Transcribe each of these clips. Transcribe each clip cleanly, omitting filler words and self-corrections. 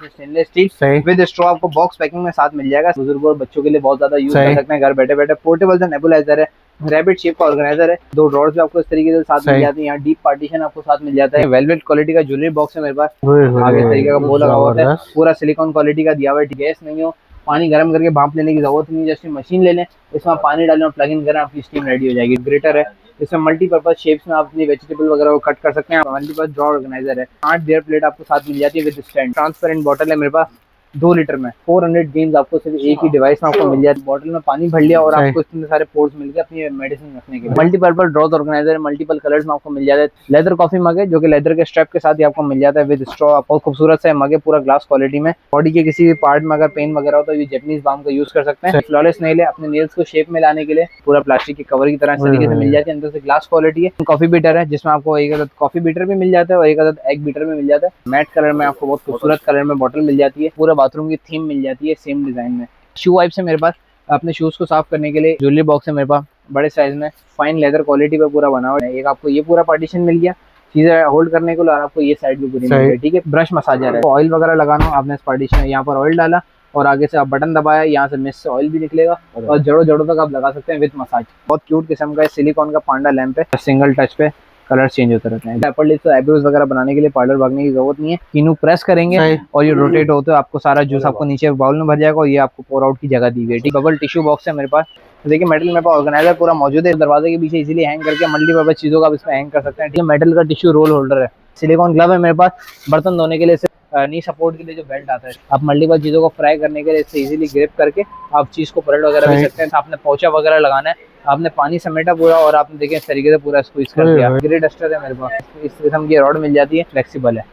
से stainless steel with straw आपको box packing में साथ मिल जाएगा। बुजुर्गों और बच्चों के लिए बहुत ज्यादा यूज कर सकते हैं घर बैठे बैठे। पोर्टेबल नेबुलाइजर है, रैबिट शेप का ऑर्गेनाइजर है, 2 ड्रॉर्स भी आपको इस तरीके से साथ मिल जाती है। यहाँ डीप पार्टीशन आपको साथ मिल जाता है। वेलवेट क्वालिटी का ज्वेलरी बॉक्स है मेरे पास, आगे इस तरीके का बोर्ड लगा हुआ है, पूरा सिलिकॉन क्वालिटी का दिया हुआ है। गैस नहीं हो, पानी गर्म करके भाप लेने की जरूरत नहीं है, जस्ट मशीन ले लें, इसमें पानी डालें और प्लग इन करें, आपकी स्टीम रेडी हो जाएगी। ग्रेटर है, इसमें मल्टीपर्पज शेप्स में आप अपनी वेजिटेबल वगैरह को कट कर सकते हैं। मल्टीपर्पज ड्रॉ ऑर्गेनाइजर है, 8 बियर प्लेट आपको साथ मिल जाती है विद स्टैंड। ट्रांसपेरेंट बॉटल है मेरे पास 2 लीटर में, 400 गेम्स आपको सिर्फ एक ही डिवाइस में आपको मिल जाती है। बॉटल में पानी भर लिया और आपको इतने सारे पोर्स मिल गए अपनी मेडिसिन रखने के लिए। मल्टीपर्पज ड्रॉ ऑर्गेनाइजर है, मल्टीपल कलर्स में आपको मिल जाता है। लेदर कॉफी मग है जो कि लेदर के स्ट्रैप के साथ ही आपको मिल जाता है विद स्ट्रॉ। बहुत खूबसूरत से मग है, पूरा ग्लास क्वालिटी में। बॉडी के किसी भी पार्ट में अगर पेन वगैरह हो तो ये जैपनीज बाम का यूज कर सकते हैं। फ्लॉलेस नेल है, अपने नेल्स को शेप में लाने के लिए पूरा प्लास्टिक के कवर की तरह इस तरीके से मिल जाती है। अंदर से ग्लास क्वालिटी है। कॉफी बीटर है जिसमें आपको एक अदद कॉफी बीटर भी मिल जाता है और एक अदद एग बीटर भी मिल जाता है। मैट कलर में आपको बहुत खूबसूरत कलर में बॉटल मिल जाती है। पूरा बाथरूम की थीम मिल जाती है सेम डिजाइन में। शू वाइप्स है मेरे पास, अपने शूज को साफ करने के लिए। ज्वेलरी बॉक्स है मेरे पास बड़े साइज में, फाइन लेदर क्वालिटी पे पूरा बना हुआ है। एक आपको ये पूरा पार्टीशन मिल गया चीजें होल्ड करने को, और आपको ये साइड भी पूरी मिल गई। ठीक है, ब्रश मसाजर है, ऑयल वगैरह लगाना हो आपने इस पार्टीशन में यहाँ पर ऑयल डाला और आगे से आप बटन दबाया, यहाँ से मिस्ट से ऑयल भी निकलेगा और जड़ों जड़ों तक आप लगा सकते हैं विद मसाज। बहुत क्यूट किस्म का सिलिकॉन का पांडा लैंप है, सिंगल टच पे कलर चेंज होते रहते हैं। एप्पल लिप्स आईब्रोज वगैरह बनाने के लिए पार्लर भागने की जरूरत नहीं है। तीनों प्रेस करेंगे और ये रोटेट होते हैं, आपको सारा जूस आपको नीचे बाउल में भर जाएगा और ये आपको पोर आउट की जगह दी गई है। बबल टिश्यू बॉक्स है मेरे पास, देखिए मेटल मेरे पास ऑर्गेनाइजर पूरा मौजूद है। दरवाजे के पीछे इजीली हैंग करके मल्टीपर्पज चीजों का आप इसमें हैंग कर सकते हैं। ठीक है, मेटल का टिश्यू रोल होल्डर है। सिलिकॉन ग्लव है मेरे पास, बर्तन धोने के लिए नी सपोर्ट के लिए जो बेल्ट आता है, आप मल्टीपल चीजों को फ्राई करने के लिए इससे इजीली ग्रिप करके आप चीज को पलट वगैरह भी सकते हैं। आपने पोंछा वगैरह लगाना है, आपने पानी समेटा पूरा और आपने देखें इस तरीके से पूरा स्क्वीज कर दिया। ग्रे डस्टर है मेरे पास, इस किस्म की रॉड मिल जाती है, फ्लेक्सिबल है,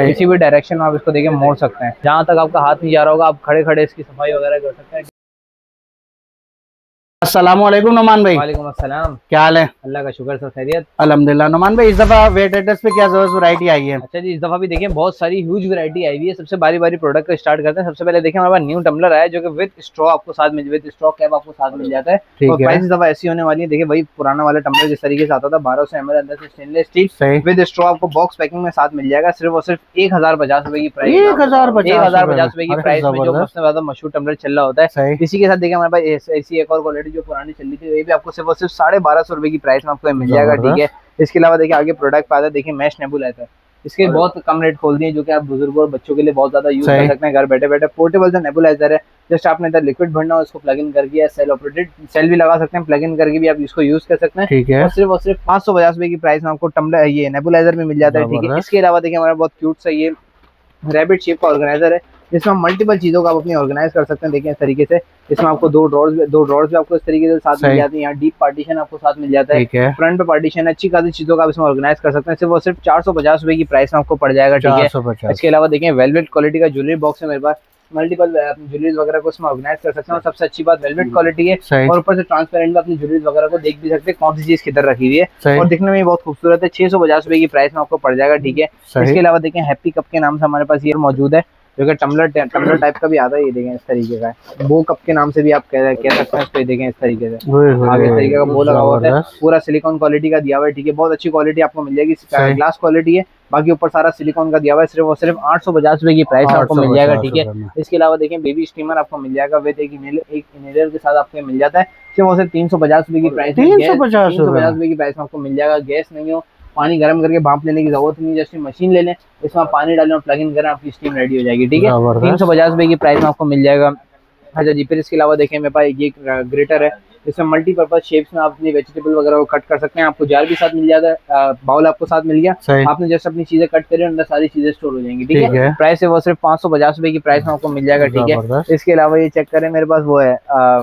किसी भी डायरेक्शन में आप इसको देखें मोड़ सकते हैं। जहाँ तक आपका हाथ नहीं जा रहा होगा आप खड़े खड़े इसकी सफाई वगैरह कर सकते हैं। अस्सलामुअलैकुम नुमान भाई। वालेकुम अस्सलाम, क्या हाल है? अल्लाह का शुक्र, सब खैरियत अल्हम्दुलिल्लाह। नुमान भाई इस दफा वेट एडर्स पे क्या जबरदस्त वैरायटी आई है? अच्छा जी, इस दफा भी देखें बहुत सारी ह्यूज वैरायटी आई हुई है। सबसे बारी बारी प्रोडक्ट को स्टार्ट करते हैं। सबसे पहले देखें हमारे पास न्यू टम्बलर आया जो कि विद स्ट्रॉ आपको साथ में, विद स्ट्रॉ कैप आपको साथ मिल जाता है। और प्राइस इस दफा ऐसी होने वाली है, देखिए वही पुराना वाला टम्बलर जिस तरीके से आता था 1200 ml अंदर से स्टेनलेस स्टील विद स्ट्रॉ आपको बॉक्स पैकिंग में साथ मिल जाएगा। सिर्फ और सिर्फ 1050 रुपए की प्राइस, 1050 रुपए की प्राइस में जो सबसे ज्यादा मशहूर टम्बलर चल रहा होता है। इसी के साथ देखिए हमारे पास ऐसी एक और क्वालिटी जो पुरानी चल रही थी, ये भी आपको सिर्फ और सिर्फ 1250 रुपए की प्राइस में आपको मिल जाएगा। ठीक है, इसके अलावा देखिए आगे प्रोडक्ट आता है, देखिए मैश नेबुलाइजर, इसके बहुत कम रेट खोल दिए जो कि आप बुजुर्गों और बच्चों के लिए बहुत ज्यादा यूज कर सकते हैं घर बैठे बैठे। पोर्टेबल जो नेबुलाइजर है, जस्ट आपने इधर लिक्विड भरना हो, इसको प्लग इन कर दिया, सेल ऑपरेटेड सेल भी लगा सकते हैं, प्लग इन करके भी आप इसको यूज कर सकते हैं। ठीक है, और सिर्फ 550 रुपए की प्राइस में आपको टम्बलर ये नेबुलाइजर भी मिल जाता है। ठीक है, इसके अलावा देखिए हमारा बहुत क्यूट सा ये रैबिट शेप का ऑर्गेनाइजर है जिसमें हम मल्टीपल चीजों को आप अपनी ऑर्गेनाइज कर सकते हैं। देखिए इस तरीके से, इसमें आपको 2 ड्रॉर्स भी आपको इस तरीके से साथ मिल जाती है। यहाँ डीप पार्टीशन आपको साथ मिल जाता है, फ्रंट पे पार्टीशन, अच्छी खासी चीजों का आप इसमें ऑर्गेनाइज कर सकते हैं। सिर्फ और सिर्फ 450 रुपए की प्राइस में आपको पड़ जाएगा। ठीक है, इसके अलावा देखिए वेलवेट क्वालिटी का ज्वेलरी बॉक्स है मेरे पास, मल्टीपल ज्वेलरीज वगैरह को इसमें ऑर्गेनाइज कर सकते हैं। और सबसे अच्छी बात वेलवेट क्वालिटी है और ऊपर से ट्रांसपेरेंट अपनी ज्वेलरीज वगैरह को देख भी सकते हैं कौन सी चीज किधर रखी हुई है, और दिखने में बहुत खूबसूरत है। 650 रुपए की प्राइस में आपको पड़ जाएगा। ठीक है, इसके अलावा देखिए हैप्पी कप के नाम से हमारे पास ये मौजूद है जो कि टम्बलर टाइप का भी आता है। ये देखें इस तरीके का है, बो कप के नाम से भी आप कह सकते हैं इसको। देखें इस तरीके से आगे इस तरीके का बो लगा हुआ है, पूरा सिलिकॉन क्वालिटी का दिया हुआ है। ठीक है, बहुत अच्छी क्वालिटी आपको मिल जाएगी, ग्लास क्वालिटी है, बाकी ऊपर सारा सिलिकॉन का दिया हुआ है। सिर्फ और सिर्फ 850 रुपए की प्राइस आपको मिल जाएगा। ठीक है, इसके अलावा देखें बेबी स्टीमर आपको मिल जाएगा विद एक इनहेलर के साथ आपको मिल जाता है। सिर्फ और सिर्फ 350 रुपए की प्राइस, 350 रुपए की प्राइस में आपको मिल जाएगा। गैस नहीं हो, पानी गर्म करके भाप लेने की जरूरत नहीं, जस्ट मशीन ले लें, इसमें पानी डालें और प्लग इन करें, आपकी स्टीम रेडी हो जाएगी। ठीक है, 350 रुपए की प्राइस में आपको मिल जाएगा। अच्छा जी, फिर इसके अलावा देखें मेरे पास ये ग्रेटर है, इसमें मल्टीपर्पज शेप्स में आप अपनी वेजिटेबल वगैरह को कट कर सकते हैं। आपको जार भी साथ मिल जाता है, बाउल आपको साथ मिल गया, आपने जस्ट अपनी चीजें कट करी अंदर सारी चीजें स्टोर हो जाएंगी। ठीक है, प्राइस है वो सिर्फ 550 रुपए की प्राइस में आपको मिल जाएगा। ठीक है, इसके अलावा ये चेक करें मेरे पास वो है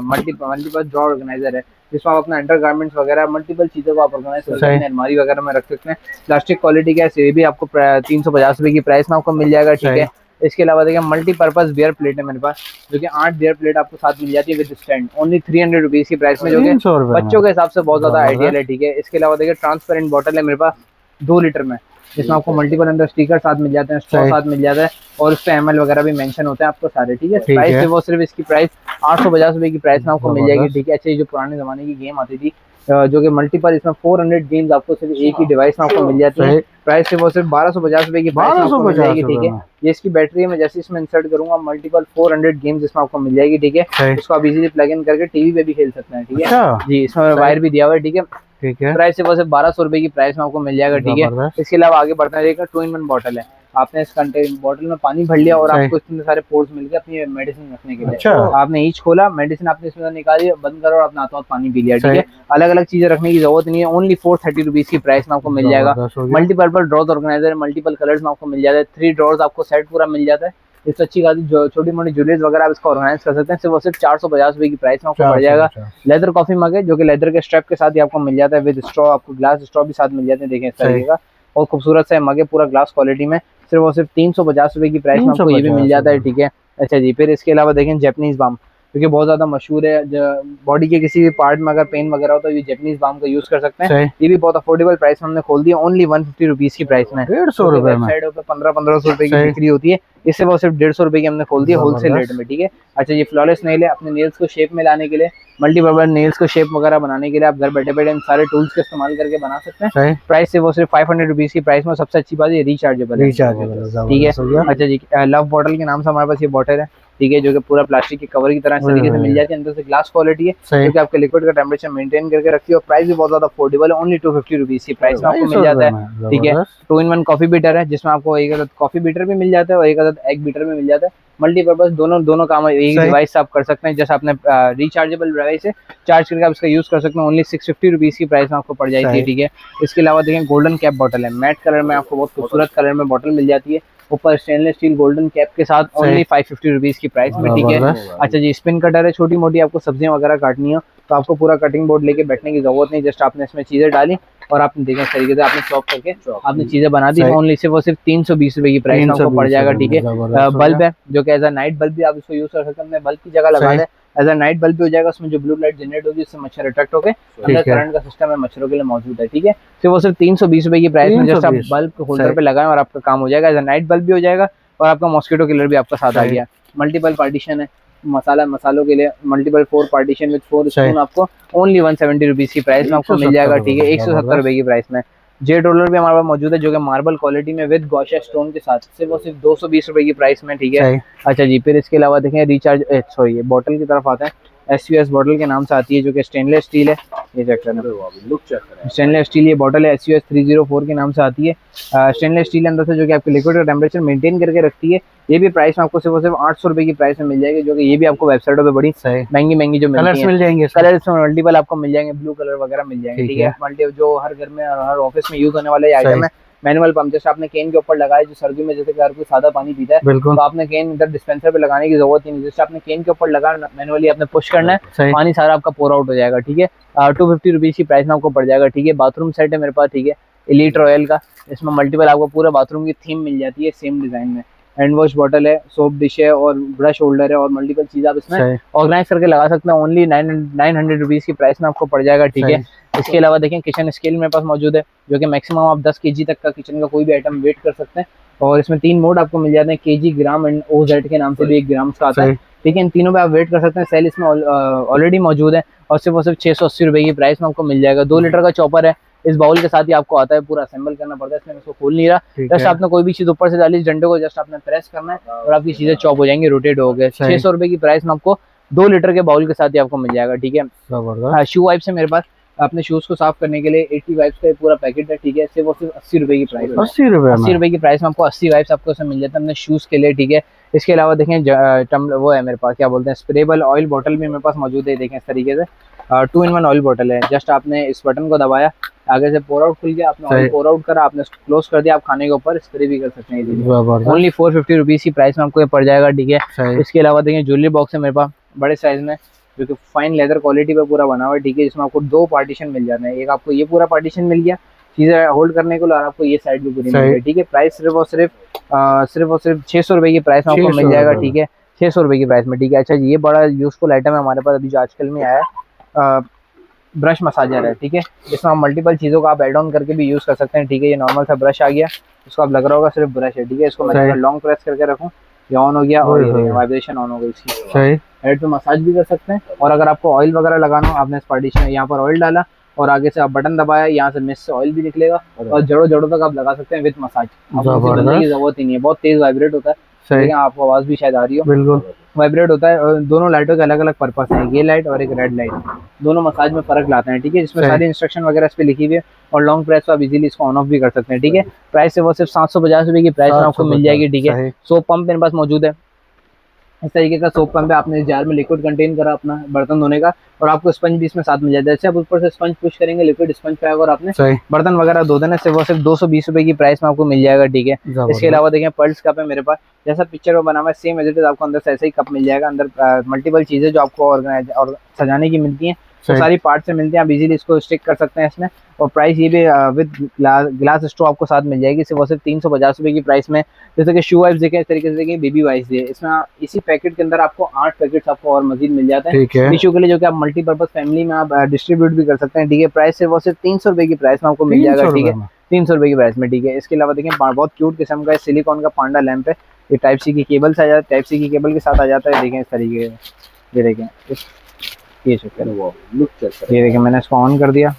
मल्टीपर्पज ड्रॉ ऑर्गेनाइजर है जिसमें आप अपना अंडरगारमेंट्स वगैरह मल्टीपल चीजों को आप ऑर्गेनाइज कर सकते हैं, अलमारी वगैरह में रख सकते हैं। प्लास्टिक क्वालिटी का है, भी आपको 350 रुपए की प्राइस में आपको मिल जाएगा। ठीक है, इसके अलावा देखिए मल्टीपर्पज बियर प्लेट है मेरे पास जो कि 8 बियर प्लेट आपको साथ मिल जाती है विद स्टैंड, ओनली 300 रुपीज की प्राइस में, जो कि बच्चों के हिसाब से बहुत ज्यादा आइडियल है। ठीक है, इसके अलावा देखिए ट्रांसपेरेंट बॉटल है मेरे पास 2 लीटर में, जिसमें आपको मल्टीपल अंदर स्टिकर साथ मिल जाते हैं, स्ट्रॉ साथ मिल जाता है और उस पे एमएल वगैरह भी मेंशन होते हैं आपको सारे। ठीक है, प्राइस है वो सिर्फ इसकी प्राइस 850 रुपए की प्राइस में आपको मिल जाएगी। ठीक है, अच्छा ये जो पुराने जमाने की गेम आती थी जो कि मल्टीपल इसमें 400 गेम्स आपको सिर्फ एक ही डिवाइस में आपको मिल जाती है। प्राइस सिर्फ और सिर्फ 1250 रुपए की प्राइस में आपको मिल जाएगी, ठीक है। ये इसकी बैटरी है, मैं जैसे इसमें इंसर्ट करूंगा मल्टीपल 400 गेम्स इसमें आपको मिल जाएगी, ठीक है। इसको आप इजीली प्लग इन करके टीवी पे भी खेल सकते हैं, ठीक है जी। इसमें वायर भी दिया हुआ है, ठीक है, ठीक है। प्राइस सिर्फ 1200 रुपए की प्राइस में आपको मिल जाएगा, ठीक है। इसके अलावा आगे बढ़ते हैं, देखिए 2-in-1 बॉटल है। आपने इस बॉटल में पानी भर लिया और आपको इतने सारे पोर्ट्स मिल गए अपनी मेडिसिन रखने के लिए। आपने ईच खोला, मेडिसिन आपने इसमें निकाली, बंद करो और अपना हाथों पानी पी लिया, ठीक है। अलग अलग चीजें रखने की जरूरत नहीं है। ओनली 430 रुपीज की प्राइस में आपको मिल जाएगा। मल्टीपर्पल ड्रॉज ऑर्गेनाइजर मल्टीपल कलर्स में आपको मिल जाता है। 3 ड्रॉज आपको सेट पूरा मिल जाता है। इससे अच्छी खासी छोटी मोटी ज्वेलरीज वगैरह आप इसको ऑर्गेनाइज कर सकते हैं। सिर्फ और सिर्फ 450 रुपए की प्राइस में आपको पड़ जाएगा। लेदर कॉफी मग है जो कि लेदर के स्ट्रैप के साथ ही आपको मिल जाता है, विद स्ट्रॉ। आपको ग्लास स्ट्रॉ भी साथ मिल जाते हैं, देखें इस तरीके का और खूबसूरत सा मग है, पूरा ग्लास क्वालिटी में। सिर्फ और सिर्फ 350 रुपए की प्राइस में आपको ये भी मिल जाता है, ठीक है। अच्छा जी, फिर इसके अलावा देखें जैपनीज बाम, क्योंकि बहुत ज्यादा मशहूर है। बॉडी के किसी भी पार्ट में अगर पेन वगैरह हो तो ये जैपनीज बाम का यूज कर सकते हैं। ये भी बहुत अफोर्डेबल प्राइस में हमने खोल दिया, ओनली 150 रुपीज की प्राइस में। 150 रुपए में वेबसाइट पे 1500 रुपए की बिक्री होती है, इससे वो सिर्फ 150 रुपए की हमने खोल दिया होलसेल रेट में, ठीक है। अच्छा, ये फ्लॉलेस नेल है, अपने नेल्स को शेप में लाने के लिए, मल्टीपर्पज नेल्स को शेप वगैरह बनाने के लिए आप घर बैठे बैठे इन सारे टूल्स का इस्तेमाल करके बना सकते हैं। प्राइस से वो सिर्फ 500 रुपीज की प्राइस में। सबसे अच्छी बात है रिचार्जेबल है, ठीक है। अच्छा जी, लव बॉटल के नाम से हमारे पास ये बॉटल है, ठीक है, जो कि पूरा प्लास्टिक के कवर की तरह इस तरीके से मिल जाती है। अंदर से ग्लास क्वालिटी है, जो कि आपके लिक्विड का टेम्परेचर मेंटेन करके रखती है और प्राइस भी बहुत ज्यादा अफोर्डेबल है। ओनली 250 रुपीज की प्राइस में आपको मिल जाता है, ठीक है। 2-in-1 कॉफी बीटर है, जिसमें आपको एक अदद कॉफी बीटर भी मिल जाता है और एक अदद एग बीटर भी मिल जाता है। मल्टीपर्पज दोनों काम एक डिवाइस से आप कर सकते हैं। जैसे आपने रिचार्जेबल डिवाइस है, चार्ज करके आप इसका यूज कर सकते हैं। ओनली 650 रुपीज की प्राइस में आपको पड़ जाती है, ठीक है। इसके अलावा देखें गोल्डन कैप बॉटल है, मैट कलर में आपको बहुत खूबसूरत कलर में बॉटल मिल जाती है, ऊपर स्टेनलेस स्टील गोल्डन कैप के साथ, ओनली 550 रुपीज की प्राइस में, ठीक है। अच्छा जी, स्पिन कटर है, छोटी मोटी आपको सब्जियां वगैरह काटनी हो तो आपको पूरा कटिंग बोर्ड लेके बैठने की जरूरत नहीं। जस्ट आपने इसमें चीजें डाली और आपने देखें इस तरीके से आपने चॉप करके आपने चीजें बना दी। ओनली सिर्फ और सिर्फ 320 रुपए की प्राइस में आपको पड़ जाएगा, ठीक है। बल्ब है जो कि एज अ नाइट बल्ब भी आप इसको यूज कर सकते हैं। अपने बल्ब की जगह लगा दें, एज अ नाइट बल्ब भी हो जाएगा। उसमें जो ब्लू लाइट जनरेट होगी उससे मच्छर अट्रैक्ट होकर अंदर करंट का सिस्टम है, मच्छरों के लिए मौजूद है, ठीक है। सिर्फ वो सिर्फ 320 रुपए की प्राइस में जस्ट आप बल्ब होल्डर पे लगाएं और आपका काम हो जाएगा। एज अ नाइट बल्ब भी हो जाएगा और आपका मॉस्किटो किलर भी आपका साथ आ गया। मल्टीपल पार्टीशन है, मसालों के लिए मल्टीपल 4 पार्टीशन विद 4 स्पून आपको ओनली 170 रुपीज की प्राइस में आपको मिल जाएगा, ठीक है। 170 रुपए की प्राइस में। जेट रोलर भी हमारे पास मौजूद है जो कि मार्बल क्वालिटी में विद गॉशिया स्टोन के साथ, सिर्फ और सिर्फ 220 रुपए की प्राइस में, ठीक है। अच्छा जी, फिर इसके अलावा देखें रिचार्ज सॉरी बॉटल की तरफ आता है। SUS बॉटल के नाम से आती है जो कि स्टेनलेस स्टील है, ये चेक करना, स्टेनलेस स्टील ये बॉटल है, SUS 304 के नाम से आती है। स्टेनलेस स्टील अंदर से जो कि आपके लिक्विड का टेम्परेचर मेंटेन करके रखती है। ये भी प्राइस में आपको सिर्फ और सिर्फ 800 रुपए की प्राइस में मिल जाएगी, जो कि ये भी आपको वेबसाइटों पे बड़ी महंगी जो मिलती है। मिल जाएंगे, कलर्स में मल्टीपल आपको मिल जाएंगे, ब्लू कलर वगैरह मिल जाएंगे, ठीक है। मल्टी जो हर घर में और हर ऑफिस में यूज होने वाले आइटम है। मैनुअल पंप, जैसे आपने केन के ऊपर लगाया, जो सर्दियों में जैसे कि हर कोई सादा पानी पीता है तो आपने केन इधर डिस्पेंसर पे लगाने की जरूरत ही नहीं। जैसे आपने केन के ऊपर लगा, मैनुअली आपने पुश करना है, पानी सारा आपका पोर आउट हो जाएगा, ठीक है। 250 रुपीज की प्राइस में आपको पड़ जाएगा, ठीक है। बाथरूम सेट है मेरे पास, ठीक है, एलीट रॉयल का। इसमें मल्टीपल आपको पूरा बाथरूम की थीम मिल जाती है सेम डिजाइन में। हैंड वॉश बॉटल है, सोप डिश है और ब्रश होल्डर है और मल्टीपल चीज आप इसमें ऑर्गेनाइज करके लगा सकते हैं। ओनली 900 रुपीज की प्राइस में आपको पड़ जाएगा, ठीक है। इसके अलावा देखें किचन स्केल मेरे पास मौजूद है, जो कि मैक्सिमम आप 10 kg तक का किचन का कोई भी आइटम वेट कर सकते हैं। और इसमें 3 मोड आपको मिल जाते हैं, kg, ग्राम एंड OZ के नाम से भी 1 ग्राम का आता है, ठीक है। इन तीनों पे आप वेट कर सकते हैं। सेल इसमें ऑलरेडी मौजूद है और सिर्फ 680 रुपए की प्राइस में आपको मिल जाएगा। 2 लीटर का चॉपर है, इस बाउल के साथ ही आपको आता है, पूरा असेंबल करना पड़ता है, इसमें इसको खोल नहीं रहा। जस्ट आपने कोई भी चीज ऊपर से डाली, इस डंडे को जस्ट आपने प्रेस करना है और आपकी चीजें चॉप हो जाएंगी, रोटेट हो गए। 600 रुपए की प्राइस में आपको 2 लीटर के बाउल के साथ ही आपको मिल जाएगा, ठीक है। शू वाइप्स है मेरे पास, अपने शूज को साफ करने के लिए 80 वाइप्स का पूरा पैकेट है, ठीक है। सिर्फ 80 रुपए की प्राइस, 80 रुपए की प्राइस में आपको 80 वाइप्स आपको उसमें मिल जाता है अपने शूज के लिए, ठीक है। इसके अलावा देखें वो है मेरे पास, क्या बोलते हैं, स्प्रेबल ऑयल बॉटल भी मेरे पास मौजूद है, देखें इस तरीके से। 2-in-1 ऑयल बॉटल है। जस्ट आपने इस बटन को दबाया, आगे से पोर आउट खुल गया, आपने ऑयल पोर आउट करा, आपने क्लोज कर दिया, आप खाने के ऊपर स्प्रे भी कर सकते हैं। ओनली 450 रुपीज की प्राइस में आपको ये पड़ जाएगा, ठीक है। इसके अलावा देखें ज्वेलरी बॉक्स है मेरे पास बड़े साइज में, जो कि फाइन लेदर क्वालिटी पे पूरा बना हुआ है, ठीक है। जिसमें आपको 2 पार्टीशन मिल जाते हैं, एक आपको ये पूरा पार्टीशन मिल गया चीजें होल्ड करने को, और आपको ये साइड भी पूरी मिल गई, ठीक है। प्राइस सिर्फ और सिर्फ 600 रुपए की प्राइस में आपको मिल जाएगा, ठीक है। 600 रुपए की प्राइस में, ठीक है। अच्छा जी, ये बड़ा यूजफुल आइटम है हमारे पास अभी जो आजकल में आया है, ब्रश मसाजर है, ठीक है। जिसमें आप मल्टीपल चीजों का आप एड ऑन करके भी यूज कर सकते हैं, ठीक है। ये नॉर्मल सा ब्रश आ गया, उसको आप लग रहा होगा सिर्फ ब्रश है, ठीक है। इसको मैं लॉन्ग प्रेस करके रखूँ, ये ऑन हो गया और ये वाइब्रेशन ऑन हो गई इसकी। हेड पे मसाज भी कर सकते हैं। और अगर आपको ऑयल वगैरह लगाना हो, आपने इस पार्टीशन में यहाँ पर ऑयल डाला और आगे से आप बटन दबाया, यहाँ से मिस्ट से ऑयल भी निकलेगा और जड़ों जड़ों तक आप लगा सकते हैं विद मसाज। आपको किसी बंदे की जरूरत ही नहीं है, बहुत तेज वाइब्रेट होता है। सही, आपको आवाज भी शायद आ रही हो, बिल्कुल वाइब्रेट होता है। और दोनों लाइटों के अलग अलग पर्पस हैं, ये लाइट और एक रेड लाइट, दोनों मसाज में फर्क लाते हैं, ठीक है। जिसमें सारी इंस्ट्रक्शन वगैरह इस पे लिखी हुई है और लॉन्ग प्रेस पे आप इजीली इसको ऑन ऑफ भी कर सकते हैं, ठीक है। प्राइस से वो सिर्फ 750 रुपए की प्राइस में आपको मिल जाएगी, ठीक है। सोप पंप मेरे पास मौजूद है, इस तरीके का सोप पंप है। आपने जार में लिक्विड कंटेन करा अपना बर्तन धोने का, और आपको स्पंज भी इसमें साथ मिल जाता है। जैसे आप ऊपर से स्पंज पुश करेंगे, लिक्विड स्पंज पे आएगा और आपने बर्तन वगैरह धो देने से वो सिर्फ 220 रुपए की प्राइस में आपको मिल जाएगा, ठीक है। इसके अलावा देखिए पर्ल्स कप है मेरे पास, जैसा पिक्चर में बना हुआ है सेम एज इट इज आपको अंदर से ऐसे ही कप मिल जाएगा। अंदर मल्टीपल चीजें जो आपको ऑर्गेनाइज और सजाने की मिलती हैं, तो सारी पार्ट से मिलते हैं, आप इजीली इसको स्टिक कर सकते हैं इसमें। और प्राइस ये भी विद ग्लास स्ट्रॉ आपको साथ मिल जाएगी, सिर्फ 350 रुपए की प्राइस में। जैसे कि शू वाइप्स देखें, इस तरीके से देखें बेबी वाइप्स है इसमें, इसी पैकेट के अंदर आपको 8 पैकेट्स आपको और मजीद मिल जाते हैं टिश्यू के लिए, जो कि आप मल्टीपर्पज फैमिली में आप डिस्ट्रीब्यूट भी कर सकते हैं, ठीक है। प्राइस से वो सिर्फ 300 रुपए की प्राइस में आपको मिल जाएगा, ठीक है, 300 रुपए की प्राइस में, ठीक है। इसके अलावा देखें बहुत क्यूट किस्म का सिलिकॉन का पांडा लैंप है, ये टाइप सी की केबल से आ जाता है, टाइप सी की केबल के साथ आ जाता है, देखें इस तरीके से, ये देखें ये चेक ये देखिए मैंने इसको ऑन कर दिया,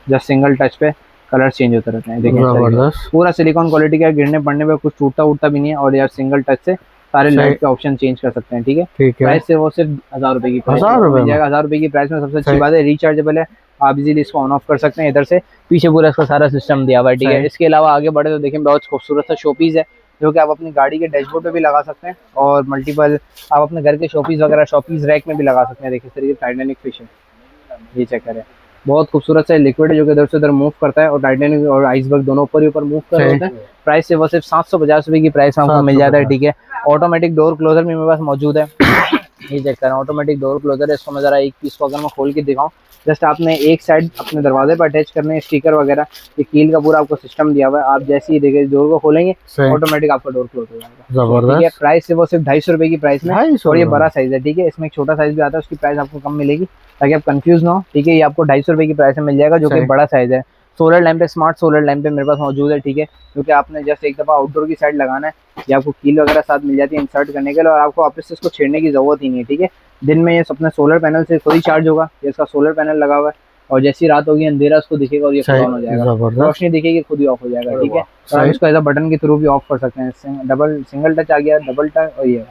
जस्ट सिंगल टच पे कलर चेंज होते रहते हैं, देखिए पूरा सिलिकॉन क्वालिटी का, गिरने पड़ने पे कुछ टूटता उठता भी नहीं है। और यार सिंगल टच से सारे लाइट के ऑप्शन चेंज कर सकते हैं, ठीक है। प्राइस से वो सिर्फ 1000 रुपए की प्राइस मिल जाएगा, 1000 रुपए की प्राइस में। सबसे अच्छी बात है रिचार्जेबल है, आप इजीली इसको ऑन ऑफ कर सकते हैं। इधर से पीछे पूरा इसका सारा सिस्टम दिया हुआ है, ठीक है। इसके अलावा आगे बढ़े तो देखें बहुत खूबसूरत सा शोपीस है, जो कि आप अपनी गाड़ी के डैशबोर्ड पे भी लगा सकते हैं, और मल्टीपल आप अपने घर के शोपीस वगैरह शोपीस रैक में भी लगा सकते हैं। देखिए इस तरीके से टाइटैनिक फिश है, ये चेक करें, बहुत खूबसूरत सा लिक्विड है जो कि इधर से उधर मूव करता है, और टाइटैनिक और आइसबर्ग दोनों ऊपर ही ऊपर मूव कर रहे होते हैं। प्राइस से वो सिर्फ 750 रुपए की प्राइस में आपको मिल जाता है, ठीक है। ऑटोमेटिक डोर क्लोजर भी मेरे पास मौजूद है, ये चेक करें, ऑटोमेटिक डोर क्लोजर है। इसको मैं जरा एक पीस को अगर मैं खोल के दिखाऊं, जस्ट आपने एक साइड अपने दरवाजे पर अटैच करने हैं स्टिकर वगैरह, ये कील का पूरा आपको सिस्टम दिया हुआ है। आप जैसे ही देखिए डोर को खोलेंगे ऑटोमेटिक आपका डोर क्लोज हो जाएगा, ठीक है। प्राइस से वो सिर्फ 250 रुपए की प्राइस में, और ये बड़ा साइज है, ठीक है। इसमें एक छोटा साइज भी आता है, उसकी प्राइस आपको कम मिलेगी ताकि आप कंफ्यूज ना हो, ठीक है। ये आपको 250 रुपए की प्राइस में मिल जाएगा, जो कि बड़ा साइज है। सोलर लैंप है, स्मार्ट सोलर लैंप है मेरे पास मौजूद है, ठीक है। क्योंकि आपने जस्ट एक दफ़ा आउटडोर की साइड लगाना है, ये आपको कील वगैरह साथ मिल जाती है इंसर्ट करने के लिए, और आपको वापस से इसको छेड़ने की जरूरत ही नहीं है, ठीक है। दिन में ये अपने सोलर पैनल से खुद ही चार्ज होगा, ये इसका सोलर पैनल लगा हुआ है, और जैसी रात होगी अंधेरा उसको दिखेगा और ये खुद ऑन हो जाएगा, रोशनी दिखेगी खुद ही ऑफ हो जाएगा, ठीक है। और आप इसको ऐसा बटन के थ्रू भी ऑफ कर सकते हैं, सिंगल टच आ गया, डबल टच, और ये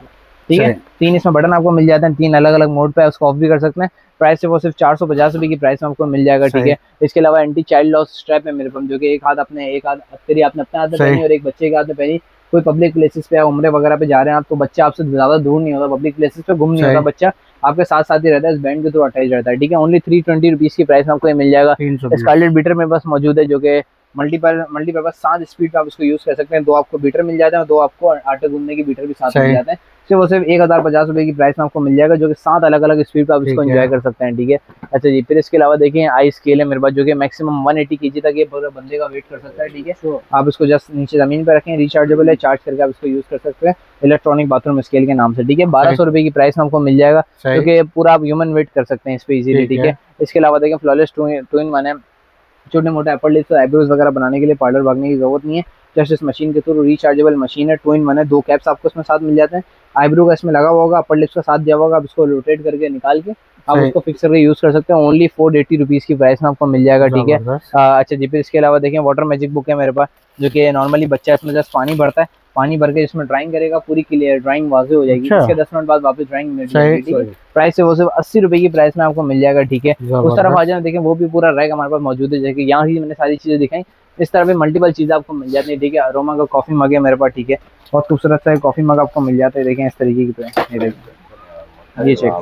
ठीक है। 3 इसमें बटन आपको मिल जाते हैं, 3 अलग अलग मोड पे उसको ऑफ भी कर सकते हैं। प्राइस से वो सिर्फ 450 रुपए की प्राइस में आपको मिल जाएगा, ठीक है। इसके अलावा एंटी चाइल्ड लॉस स्ट्रैप है मेरे पास, जो कि एक हाथ आपने अपने हाथ में पहनी और एक बच्चे के हाथ में पहनी। कोई पब्लिक प्लेसेस पे उम्रे वगैरह पे जा रहे हैं आप, तो बच्चा आपसे ज्यादा दूर नहीं होता, पब्लिक प्लेसेस पे गुम नहीं होता, बच्चा आपके साथ साथ ही रहता है, इस बैंड के थ्रू अटैच रहता है, ठीक है। ओनली 320 रुपीज की प्राइस में आपको ये मिल जाएगा। स्कारलेट बीटर मेरे पास मौजूद है, जो कि मल्टीपर्पज 7 स्पीड पे आप इसको यूज कर सकते हैं। 2 आपको बीटर मिल जाते हैं और 2 आपको आटे गूंदने की बीटर भी साथ मिल जाते हैं। वो सिर्फ 1050 रुपए की प्राइस में आपको मिल जाएगा, जो कि 7 अलग अलग स्पीड पे आप इसको एंजॉय कर सकते हैं, ठीक है। अच्छा जी, फिर इसके अलावा देखिए आई स्केल है मेरे पास, जो कि मैक्सिमम 180 kg तक ये बंदे का वेट कर सकता है, ठीक है। आप इसको जस्ट नीचे जमीन पे रखें, रिचार्जेबल है, चार्ज करके आप इसको यूज कर सकते हैं, इलेक्ट्रॉनिक बाथरूम स्केल के नाम से, ठीक है। 1200 रुपए की प्राइस में आपको मिल जाएगा, क्योंकि पूरा आप ह्यूमन वेट कर सकते हैं इस पे इजीली, ठीक है। इसके अलावा देखिए फ्लॉलेस टू इन 1 है, छोटे मोटे अपर लिप्स और आईब्रोज वगैरह बनाने के लिए पार्लर भागने की जरूरत नहीं है, जस्ट इस मशीन के थ्रू रिचार्जेबल मशीन है, 2 in 1 है। 2 कैप्स आपको इसमें साथ मिल जाते हैं, आईब्रो का इसमें लगा हुआ होगा, अपर लिप्स का साथ दिया होगा, आप इसको रोटेट करके निकाल के आप उसको फिक्स करके यूज कर सकते हैं। ओनली 480 रुपीज की प्राइस में आपको मिल जाएगा, ठीक है। अच्छा जी, फिर इसके अलावा देखें वाटर मैजिक बुक है मेरे पास, जो कि नॉर्मली बच्चा इसमें जस्ट पानी भरता है, पानी भर के इसमें ड्राइंग करेगा, पूरी क्लियर ड्राइंग वाज़ेह हो जाएगी, इसके 10 मिनट बाद वापस ड्राइंग मिल जाएगी, ठीक है। प्राइस से वो सिर्फ 80 रुपए की प्राइस में आपको मिल जाएगा, ठीक है। उस तरफ आ जाए देखें, वो भी पूरा रैक हमारे पास मौजूद है, जैसे यहाँ ही मैंने सारी चीजें दिखाई, इस तरह भी मल्टीपल चीजें आपको मिल जाती है, ठीक है। अरोमा का कॉफी मग है मेरे पास, ठीक है, बहुत खूबसूरत सा कॉफी मग आपको मिल जाता है, देखें इस तरीके की, ये चेक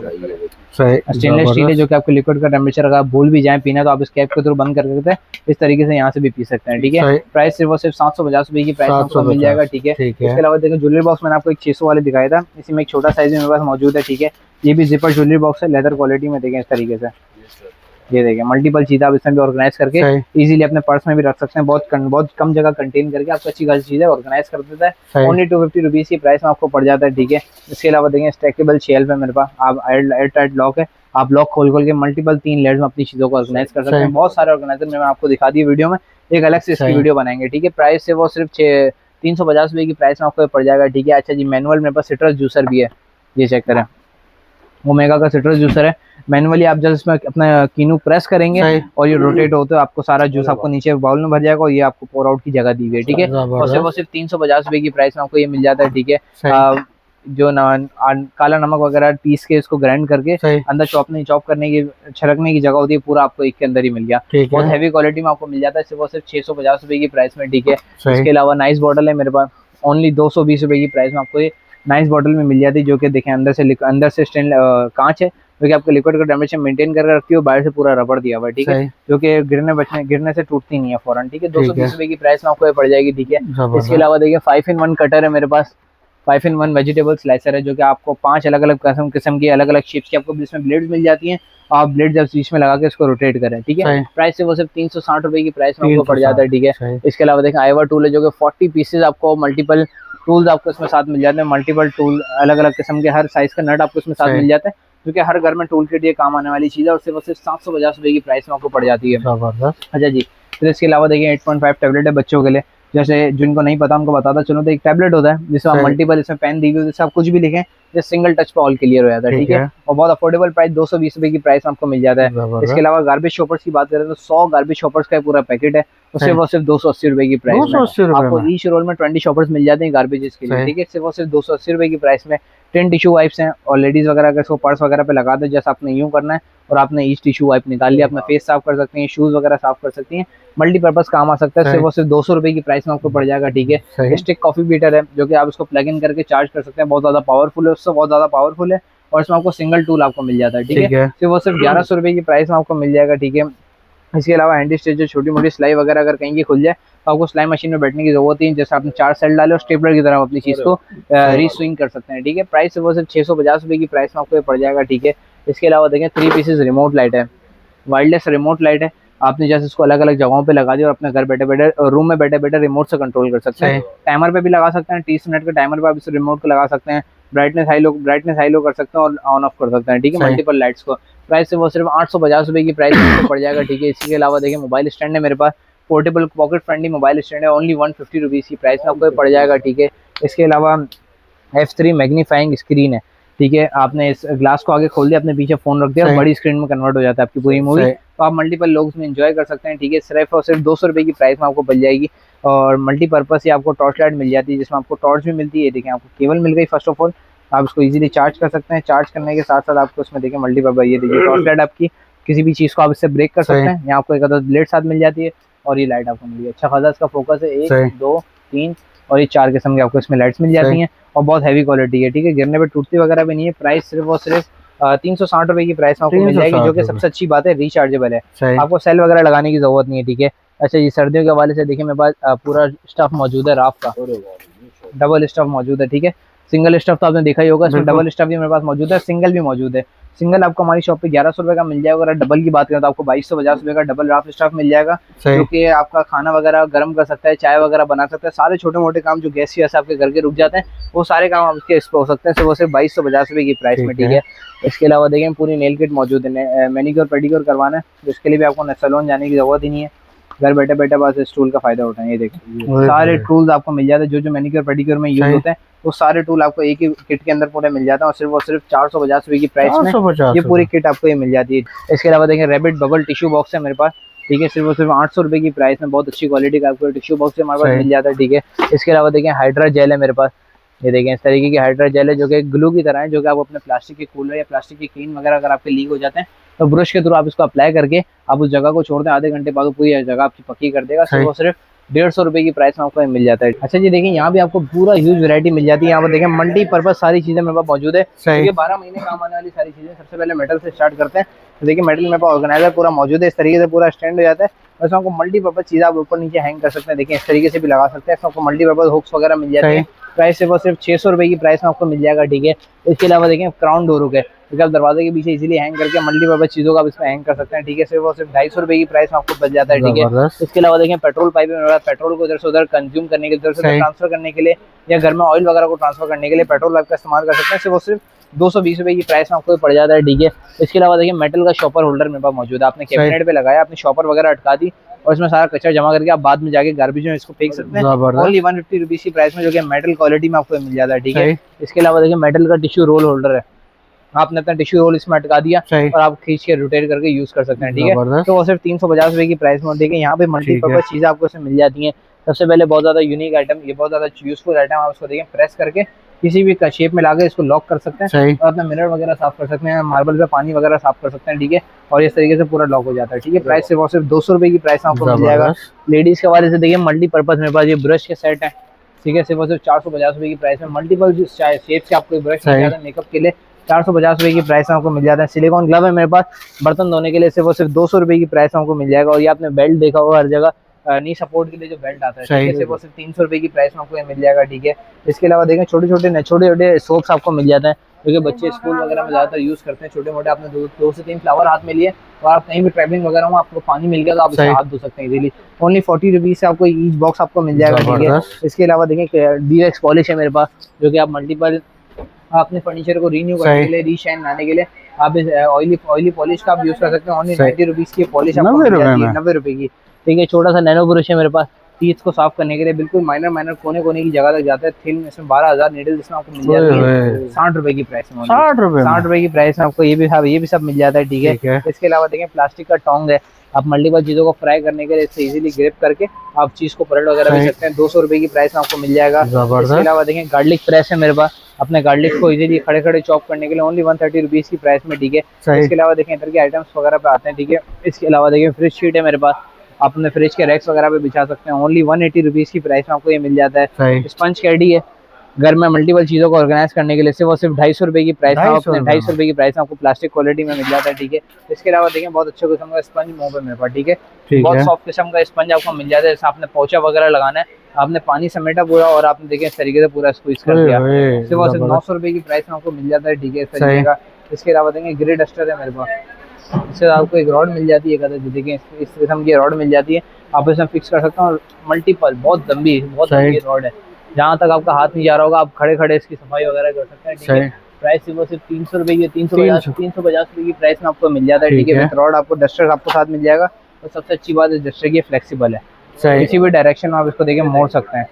स्टेनलेस स्टील है, जो कि आपको लिक्विड का टेम्परेचर अगर आप भूल भी जाएं पीना, तो आप इस कैप के थ्रू बंद कर सकते हैं, इस तरीके से यहाँ से भी पी सकते हैं, ठीक है। प्राइस सिर्फ 750 रुपए की प्राइस आपको मिल जाएगा, ठीक है। इसके अलावा देखिए ज्वेलरी बॉक्स मैंने आपको एक 600 वाले दिखाया था, इसी में एक छोटा साइज मेरे पास मौजूद है, ठीक है। ये भी जिपर ज्वेलरी बॉक्स है, लेदर क्वालिटी में, देखें इस तरीके से, ये देखिए मल्टीपल चीजें आप इसमें भी ऑर्गेनाइज करके इजीली अपने पर्स में भी रख सकते हैं, बहुत कम जगह कंटेन करके आपको अच्छी खासी चीजें ऑर्गेनाइज कर देता है। ओनली 250 रुपीज की प्राइस में आपको पड़ जाता है, ठीक है। इसके अलावा देखें स्टैकेबल शेल्फ है मेरे पास, आप एयर टाइट लॉक है, आप लॉक खोल के मल्टीपल 3 लेयर्स में अपनी चीजों को ऑर्गेनाइज कर सकते हैं। बहुत सारे ऑर्गेनाइजर मैंने आपको दिखा दी वीडियो में, एक अलग से इसकी वीडियो बनाएंगे, ठीक है। प्राइस से वो सिर्फ 350 रुपए की प्राइस में आपको पड़ जाएगा, ठीक है। अच्छा जी, मैनुअल मेरे पास सिट्रस जूसर भी है, ये चेक करें, ओमेगा का सिट्रस जूसर है। मैनुअली आप जस्ट इसमें अपना कीनू प्रेस करेंगे और ये रोटेट होते हुए आपको सारा जूस आपको नीचे बाउल में भर जाएगा और ये आपको पोर आउट की जगह दी हुई है, ठीक है। और सिर्फ 350 रुपए की प्राइस में आपको ये मिल जाता है, ठीक है। जो काला नमक वगैरह पीस के इसको ग्राइंड करके अंदर चॉप करने की छिड़कने की जगह होती है, पूरा आपको एक के अंदर ही मिल गया। बहुत हैवी क्वालिटी में आपको मिल जाता है, सिर्फ 650 रुपए की प्राइस में, ठीक है। इसके अलावा नाइस बॉटल है मेरे पास, ओनली 220 रुपए की प्राइस में आपको ये नाइस बॉटल में मिल जाती है, जो कि देखें अंदर से कांच है, जो कि आपके लिक्विड का टेम्परेचर मेंटेन करके रखती है, बाहर से पूरा रबड़ दिया हुआ है, ठीक है, जो कि गिरने से टूटती नहीं है फौरन, ठीक है। 220 रुपए की प्राइस में आपको ये पड़ जाएगी, ठीक है। इसके अलावा देखिए 5-in-1 कटर है मेरे पास, 5-in-1 वेजिटेबल स्लाइसर है, जो कि आपको 5 अलग अलग किस्म की अलग अलग शेप्स की आपको इसमें ब्लेड्स मिल जाती हैं। आप ब्लेड जब बीच में लगा के इसको रोटेट करें, ठीक है। प्राइस से वो सिर्फ 360 रुपए की प्राइस में आपको पड़ जाता है, ठीक है। इसके अलावा देखें आईवा टूल है, जो कि 40 पीसेज आपको मल्टीपल टूल्स आपको इसमें साथ मिल जाते हैं, मल्टीपल टूल अलग अलग किस्म के हर साइज का नट आपको इसमें साथ मिल जाता है, क्योंकि हर घर में टूल किट ये काम आने वाली चीज है। और सिर्फ 750 रुपए की प्राइस में आपको पड़ जाती है। अच्छा जी, फिर इसके अलावा देखिए 8.5 टैबलेट है बच्चों के लिए, जैसे जिनको नहीं पता उनको बताता चलो, तो एक टैबलेट होता है जिसमें आप मल्टीपल इसमें पेन दी हुई है, आप कुछ भी लिखें जैसे सिंगल टच पे ऑल क्लियर हो जाता है, ठीक है। और बहुत अफोर्डेबल प्राइस 220 रुपए की प्राइस में आपको मिल जाता है। इसके अलावा गार्बेज शॉपर्स की बात करें तो 100 गार्बेज शॉपर्स का पूरा पैकेट है, उससे वो सिर्फ 280 रुपए की प्राइस में आपको ईच रोल में 20 शॉपर्स मिल जाते हैं गार्बेज के लिए, ठीक है। सिर्फ 280 रुपए की प्राइस में 10 टिश्यू वाइप्स हैं, और लेडीज वगैरह अगर इसको पर्स वगैरह पे लगा दे, जैसे आपने यूं करना है और आपने ईच टिश्यू वाइप निकाल लिया, अपना फेस साफ कर सकते हैं, शूज वगैरह साफ कर सकती हैं, मल्टीपर्पज काम आ सकता है। सिर्फ 200 रुपए की प्राइस में आपको पड़ जाएगा, ठीक है। स्टिक कॉफी बीटर है, जो कि आप इसको प्लग इन करके चार्ज कर सकते हैं, बहुत ज्यादा पावरफुल है, उससे बहुत ज्यादा पावरफुल है, और इसमें आपको सिंगल टूल आपको मिल जाता है, ठीक है। सिर्फ 1100 रुपए की प्राइस में आपको मिल जाएगा, ठीक है। इसके अलावा हैंडी स्टिच जो छोटी मोटी सिलाई वगैरह अगर कहीं की खुल जाए तो आपको सिलाई मशीन में बैठने की जरूरत नहीं, जैसे आपने 4 सेल डाले और स्टेपलर की तरह अपनी चीज को रीस्विंग कर सकते हैं, ठीक है। प्राइस सिर्फ 650 रुपए की प्राइस में आपको ये पड़ जाएगा, ठीक है। इसके अलावा देखें 3 पीसेस रिमोट लाइट है, वायरलेस रिमोट लाइट है, आपने जैसे इसको अलग अलग जगहों पे लगा दिया और अपने घर बैठे बैठे रूम में बैठे बैठे रिमोट से कंट्रोल कर सकते हैं। टाइमर पे भी लगा सकते हैं, 30 मिनट के टाइमर पे आप इस रिमोट को लगा सकते हैं, ब्राइटनेस हाई लो कर सकते हैं और ऑन ऑफ कर सकते हैं, ठीक है, मल्टीपल लाइट्स को। प्राइस से वो सिर्फ 850 रुपए की प्राइस आपको पड़ जाएगा, ठीक है। इसके अलावा देखिए मोबाइल स्टैंड है मेरे पास, portable pocket friendly mobile stand है, ओनली 150 रुपीज़ की प्राइस में आपको पड़ जाएगा, ठीक है। इसके अलावा F3 मैग्नीफाइंग स्क्रीन है, ठीक है। आपने इस ग्लास को आगे खोल दिया, अपने पीछे फोन रख दिया और बड़ी स्क्रीन में कन्वर्ट हो जाता है आपकी पूरी मूवी, तो आप मल्टीपल लोग इसमें एंजॉय कर सकते हैं, ठीक है। सिर्फ और सिर्फ 200 रुपए की प्राइस में आपको मिल जाएगी। और मल्टीपर्पज से आपको टॉर्च लाइट मिल जाती है, जिसमें आपको टॉर्च भी मिलती है, देखिए आपको केबल मिल गई। फर्स्ट ऑफ ऑल आप इसको इजीली चार्ज कर सकते हैं, चार्ज करने के साथ साथ आपको इसमें देखिए मल्टीपर्पज, ये देखिए टॉर्च लाइट आपकी किसी भी चीज़ को आप इससे ब्रेक कर सकते हैं। यहाँ आपको एक आधा ब्लेड साथ मिल जाती है और ये लाइट आपको मिल गई। अच्छा खासा इसका फोकस है, 1 2 3 और ये 4 किस्म की आपको इसमें लाइट्स मिल जाती हैं और बहुत हैवी क्वालिटी है, ठीक है। गिरने पे टूटती वगैरह भी नहीं है। प्राइस सिर्फ और सिर्फ 360 रुपए की प्राइस में आपको मिल जाएगी, जो कि सबसे अच्छी बात है, रिचार्जेबल है, आपको सेल वगैरह लगाने की जरूरत नहीं है, ठीक है। अच्छा ये सर्दियों के हवाले से देखिए मेरे पास पूरा स्टफ मौजूद है, राफ का डबल स्टफ मौजूद है, ठीक है। सिंगल स्टफ तो आपने देखा ही होगा, इसमें डबल स्टफ भी मेरे पास मौजूद है, सिंगल भी मौजूद है। सिंगल आपको हमारी शॉप पे 1100 रुपए का मिल जाएगा, अगर डबल की बात करें तो आपको 2250 रुपए का डबल राफ स्टफ मिल जाएगा, जो कि आपका खाना वगैरह गर्म कर सकता है, चाय वगैरह बना सकता है, सारे छोटे मोटे काम जो गैस वैसे आपके घर के रुक जाते हैं वो सारे काम आप इसके इस पे हो सकते हैं। वो सिर्फ 2250 रुपए की प्राइस में, ठीक है। इसके अलावा देखें पूरी नेल किट मौजूद है, मैनिक्योर पेडिक्योर करवाना है, जिसके लिए भी आपको सैलून जाने की जरूरत ही नहीं है, घर बैठे बैठे बस इस टूल का फायदा उठाएं। ये देखिए सारे टूल्स आपको मिल जाते हैं, जो मैनिक्योर पेडिक्योर में यूज होते हैं वो सारे टूल आपको एक ही किट के अंदर पूरे मिल जाते हैं, और सिर्फ 450 रुपए की प्राइस में ये पूरी किट आपको ये मिल जाती है। इसके अलावा देखें रैबिट बबल टिश्यू बॉक्स है मेरे पास, ठीक है, सिर्फ 800 रुपए की प्राइस में बहुत अच्छी क्वालिटी का आपको टिश्यू बॉक्स हमारे पास मिल जाता है, ठीक है। इसके अलावा देखें हाइड्रा जेल है मेरे पास, ये देखें इस तरीके की हाइड्रा जेल है, जो कि ग्लू की तरह है, जो कि आप अपने प्लास्टिक के कूलर या प्लास्टिक की क्लीन वगैरह अगर आपके लीक हो जाते हैं तो ब्रश के थ्रू आप इसको अप्लाई करके आप उस जगह को छोड़ दें, आधे घंटे बाद पूरी जगह आपकी पक्की कर देगा। सिर्फ 150 रुपए की प्राइस में आपको मिल जाता है। अच्छा जी देखिए यहाँ भी आपको पूरा ह्यूज वैरायटी मिल जाती है, यहाँ पर देखें मल्टीपर्पज सारी चीजें मेरे पास मौजूद है, ये 12 महीने काम आने वाली सारी चीजें। सबसे पहले मेटल से स्टार्ट करते हैं, तो देखिए मेटल मेरे पास ऑर्गेनाइजर पूरा मौजूद है, इस तरीके से पूरा स्टैंड हो जाता है, बस आपको मल्टीपर्पज चीज़ आप ऊपर नीचे हैंग कर सकते हैं, देखिए इस तरीके से भी लगा सकते हैं, आपको मल्टीपर्पज हुक्स वगैरह मिल जाते हैं। प्राइस से वो सिर्फ 600 रुपए की प्राइस में आपको मिल जाएगा, ठीक है। इसके अलावा देखें क्राउन डोर है, क्योंकि आप दरवाजे के पीछे इजीली हैंग करके मल्टीपर्पज चीजों का आप इसमें हैंग कर सकते हैं, ठीक है। सिर्फ वो सिर्फ 250 रुपए की प्राइस में आपको बच जाता है, ठीक है। इसके अलावा देखें पेट्रोल पाइप है, पेट्रोल को इधर से उधर कंज्यूम करने के लिए, इधर से ट्रांसफर करने के लिए या घर में ऑयल वगैरह को ट्रांसफर करने के लिए पेट्रोल पाइप का इस्तेमाल कर सकते हैं। सिर्फ वो सिर्फ 220 रुपए की प्राइस में आपको पड़ जाता है, ठीक है। इसके अलावा देखिए मेटल का शॉपर होल्डर मेरे पास मौजूद है, आपने कैबिनेट पे लगाया, अपनी शॉपर वगैरह अटका दी और इसमें सारा कचरा जमा करके आप बाद में जाके गार्बेज में इसको फेंक सकते हैं, ओनली 150 रुपीज की प्राइस में, जो कि मेटल क्वालिटी में आपको मिल जाता है, ठीक है। इसके अलावा देखिए मेटल का टिश्यू रोल होल्डर है, आपने अपना टिश्यू रोल इसमें अटका दिया सही। और आप खींच के रोटेट करके यूज कर सकते हैं, ठीक है। जबरदस्त। तो वो सिर्फ 350 रुपए की प्राइस में। देखिए यहाँ पे मल्टीपर्पज चीजें आपको इसमें मिल जाती हैं। सबसे पहले बहुत ज्यादा यूनिक आइटम, ये बहुत ज्यादा यूजफुल आइटम, आप इसको देखिए प्रेस करके किसी भी शेप में लाके इसको लॉक कर सकते हैं सही। और अपना मिरर वगैरह साफ कर सकते हैं, मार्बल पे पानी वगैरह साफ कर सकते हैं, ठीक है। और इस तरीके से पूरा लॉक हो जाता है, ठीक है। प्राइस सिर्फ और सिर्फ 200 रुपए की प्राइस में आपको मिल जाएगा। लेडीज के हवाले से देखिए मल्टीपर्पज मेरे पास ये ब्रश के सेट है, ठीक है। सिर्फ और सिर्फ 450 रुपए की प्राइस में मल्टीपल शेप से आपको ब्रश मिल जाता है मेकअप के लिए। 450 रुपए की प्राइस में आपको मिल जाता है। सिलिकॉन ग्लव है मेरे पास बर्तन धोने के लिए, सिर्फ और सिर्फ 200 रुपए की प्राइस में आपको मिल जाएगा। और ये आपने बेल्ट देखा होगा हर जगह, नी सपोर्ट के लिए जो बेल्ट आता है, ठीक है, सिर्फ और सिर्फ 300 रुपए की प्राइस में आपको ये मिल जाएगा, ठीक है। इसके अलावा देखें छोटे छोटे सोप्स आपको मिल जाते हैं, क्योंकि बच्चे स्कूल वगैरह में ज्यादातर यूज करते हैं। छोटे मोटे आपने 2 से 3 फ्लावर हाथ में लिए और आप कहीं भी ट्रैवलिंग वगैरह हो, आपको पानी मिल गया तो आप इससे हाथ धो सकते हैं इजीली। ओनली 40 रुपीज से आपको ईच बॉक्स आपको मिल जाएगा, ठीक है। इसके अलावा देखें डीएक्स पॉलिश है मेरे पास, जो कि आप मल्टीपल अपने फर्नीचर को रीन्यू करने के लिए, रीशाइन लाने के लिए आप इस ऑयली पॉलिश का आप यूज कर सकते हैं। ओनली 90 रुपीज की पॉलिश आपको मिल जाती है, 90 रुपए की, ठीक है। छोटा सा नैनो ब्रश है मेरे पास टीथ को साफ करने के लिए, बिल्कुल माइनर कोने की जगह तक जाता है। थिन इसमें 12,000 नीडल इसमें आपको मिल जाती है 60 रुपए की प्राइस में। 60 रुपए की प्राइस में आपको ये भी सब मिल जाता है, ठीक है। इसके अलावा देखें प्लास्टिक का टोंग है, आप मल्टीपल चीजों को फ्राई करने के लिए इससे इजीली ग्रिप करके आप चीज को पलट वगैरह भी सकते हैं। 200 रुपए की प्राइस में आपको मिल जाएगा। इसके अलावा देखें गार्लिक प्रेस है मेरे पास, अपने गार्लिक को इजीली खड़े चॉप करने के लिए ओनली 130 रुपीज की प्राइस में, ठीक है। इसके अलावा देखें इधर के आइटम्स वगैरह पे आते हैं, ठीक है। इसके अलावा देखें फ्रिज शीट है मेरे पास, आप अपने फ्रिज के रैक्स वगैरह पे बिछा सकते हैं। ओनली 180 रुपीज की प्राइस में आपको ये मिल जाता है। स्पंज कैडी है, घर में मल्टीपल चीजों को ऑर्गेनाइज करने के लिए, सिर्फ और सिर्फ 250 रुपए की प्राइस में, 250 रुपए की प्राइस में आपको प्लास्टिक क्वालिटी में मिल जाता है, ठीक है। इसके अलावा देखें बहुत अच्छे किस्म का स्पंज मुंह पे मेरे पास, ठीक है। बहुत सॉफ्ट किस्म का स्पंज आपको मिल जाता है। जैसे आपने पोछा वगैरह लगाना है, आपने पानी समेटा पूरा और आपने देखें इस तरीके से पूरा स्क्वीज कर दिया, सिर्फ और सिर्फ 900 रुपए की प्राइस में आपको मिल जाता है, ठीक है, इस तरीके का। इसके अलावा देखें ग्रे डस्टर है मेरे पास, इससे आपको एक रॉड मिल जाती है, देखें इस किस्म की रॉड मिल जाती है, आप इसमें फिक्स कर सकते हैं। और मल्टीपल बहुत लंबी रॉड है, जहाँ तक आपका हाथ नहीं जा रहा होगा, आप खड़े इसकी सफाई वगैरह कर सकते हैं, ठीक है। प्राइस सिर्फ 300 रुपए की, 350 रुपए की प्राइस में आपको मिल जाता है, ठीक है। विद रॉड आपको डस्टर आपको साथ मिल जाएगा। और सबसे अच्छी बात है डस्टर की फ्लेक्सिबल है, किसी भी डायरेक्शन में आप इसको देखें मोड़ सकते हैं,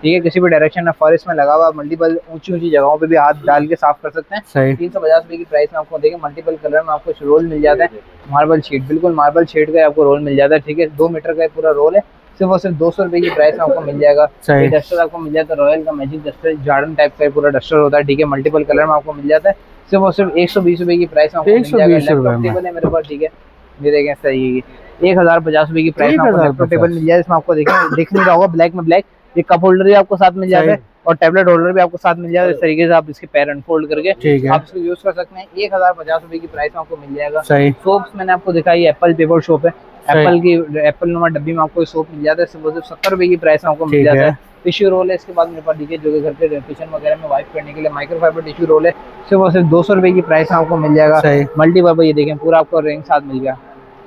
ठीक है। किसी भी डायरेक्शन में फॉरेस्ट में लगा हुआ मल्टीपल ऊंची जगहों पे भी हाथ डाल के साफ कर सकते हैं। 350 रुपए की प्राइस में आपको देखें मल्टीपल कलर में आपको रोल मिल जाता है। मार्बल शीट, बिल्कुल मार्बल शीट का आपको रोल मिल जाता है, ठीक है। 2 मीटर का पूरा रोल है, सिर्फ और सिर्फ 200 रुपए की प्राइस में आपको मिल जाएगा। डस्टर आपको मिल जाता है रॉयल का मैजिक डस्टर, जॉर्डन टाइप का पूरा डस्टर होता है, ठीक है। मल्टीपल कलर में आपको मिल जाता है, सिर्फ और सिर्फ 120 रुपए की प्राइस में आपको मिल जाएगा। लैपटॉप टेबल है मेरे पास, ठीक है, ये देखें सही 1050 रुपए की प्राइस में आपको लैपटॉप टेबल मिल जाए। इसमें आपको देखें दिख नहीं रहा होगा ब्लैक में ब्लैक, ये कप होल्डर भी आपको साथ मिल जाता है और टैबलेट होल्डर भी आपको साथ मिल जाएगा। इस तरीके से आप इसके पैर अनफोल्ड करके आप इसको यूज कर सकते हैं। 1050 रुपए की प्राइस में आपको मिल जाएगा। सोप्स मैंने आपको दिखाई, एप्पल पेपर सोप है, एप्पल नुमा डब्बी में आपको सोप मिल जाता है, सिर्फ 70 रुपए की प्राइस में आपको मिल जाता है। टिश्यू रोल है इसके बाद मेरे पास, ठीक है, जो कि घर के किचन वगैरह में वाइप करने के लिए माइक्रोफाइबर टिश्यू रोल है, सिर्फ 200 रुपए की प्राइस में आपको मिल जाएगा। मल्टीपर्पज ये देखें पूरा आपको रिंग साथ मिल गया,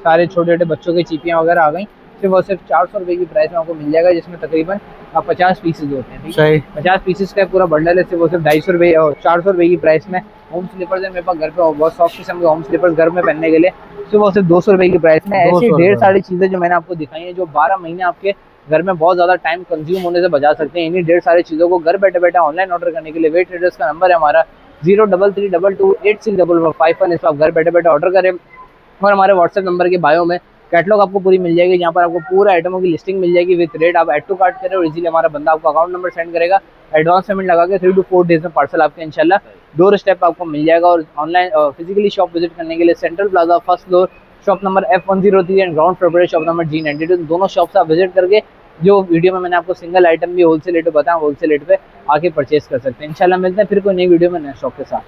सारे छोटे बच्चों की चीपियाँ वगैरह आ गई, सिर्फ 400 रुपए की प्राइस में आपको मिल जाएगा, जिसमें तकरीबन 50 पीसेज होते हैं, ठीक है। 50 पीसेज का पूरा बंडल है, सिर्फ 250 रुपए और 400 रुपए की प्राइस में। होम स्लीपर्स है मेरे पास घर पे, बहुत सॉफ्ट किस्म के होम स्लीपर्स घर में पहनने के लिए, सिर्फ 200 रुपए की प्राइस में। ऐसी ढेर सारी चीजें जो मैंने आपको दिखाई है, जो 12 महीने आपके घर में बहुत ज्यादा टाइम कंज्यूम होने से बचा सकते हैं। इन्हीं ढेर सारी चीजों को घर बैठे ऑनलाइन ऑर्डर करने के लिए वेट ट्रेडर्स का नंबर है हमारा 0332286151, इस पर आप घर बैठे ऑर्डर करें। और हमारे व्हाट्सएप नंबर के बायो में कैटलॉग आपको पूरी मिल जाएगी, जहाँ पर आपको पूरा आइटमों की लिस्टिंग मिल जाएगी विद रेट। आप ऐड टू कार्ट करें और इजीली हमारा बंदा आपको अकाउंट नंबर सेंड करेगा, एडवांस पेमेंट लगा के 3 to 4 डेज में पार्सल आपके इंशाल्लाह डोर स्टेप आपको मिल जाएगा। और ऑनलाइन फिजिकली शॉप विजिट करने के लिए central plaza first floor shop number F103 and ground floor shop number G92, दोनों शॉप से आप विजिट करके जो वीडियो में मैंने आपको सिंगल आइटम भी होलसेल रेट पे बताया, होलसेल रेट पे आके परचेज कर सकते हैं। इंशाल्लाह मिलते हैं फिर कोई नई वीडियो में नए शॉप के साथ।